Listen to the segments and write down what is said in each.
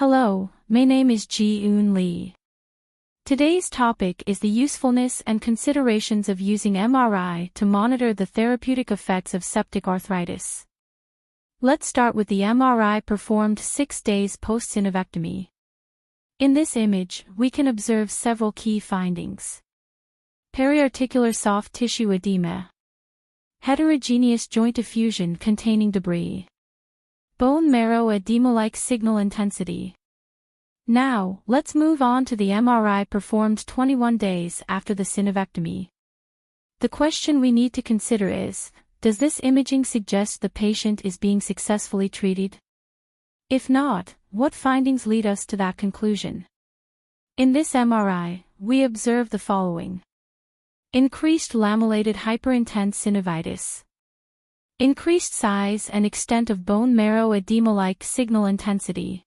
Hello, my name is Ji-Eun Lee. Today's topic is the usefulness and considerations of using MRI to monitor the therapeutic effects of septic arthritis. Let's start with the MRI performed 6 days post-synovectomy. In this image, we can observe several key findings. Periarticular soft tissue edema. Heterogeneous joint effusion containing debris. Bone marrow edema-like signal intensity. Now, let's move on to the MRI performed 21 days after the synovectomy. The question we need to consider is, does this imaging suggest the patient is being successfully treated? If not, what findings lead us to that conclusion? In this MRI, we observe the following. Increased lamellated hyperintense synovitis. Increased size and extent of bone marrow edema-like signal intensity.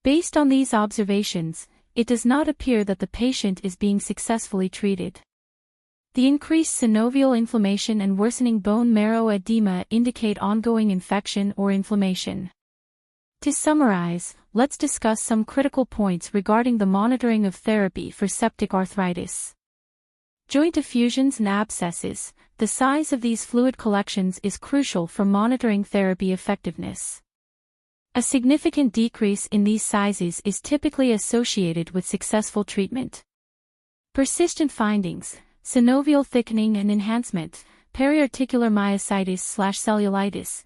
Based on these observations, it does not appear that the patient is being successfully treated. The increased synovial inflammation and worsening bone marrow edema indicate ongoing infection or inflammation. To summarize, let's discuss some critical points regarding the monitoring of therapy for septic arthritis. Joint effusions and abscesses. The size of these fluid collections is crucial for monitoring therapy effectiveness. A significant decrease in these sizes is typically associated with successful treatment. Persistent findings, synovial thickening and enhancement, periarticular myositis/cellulitis,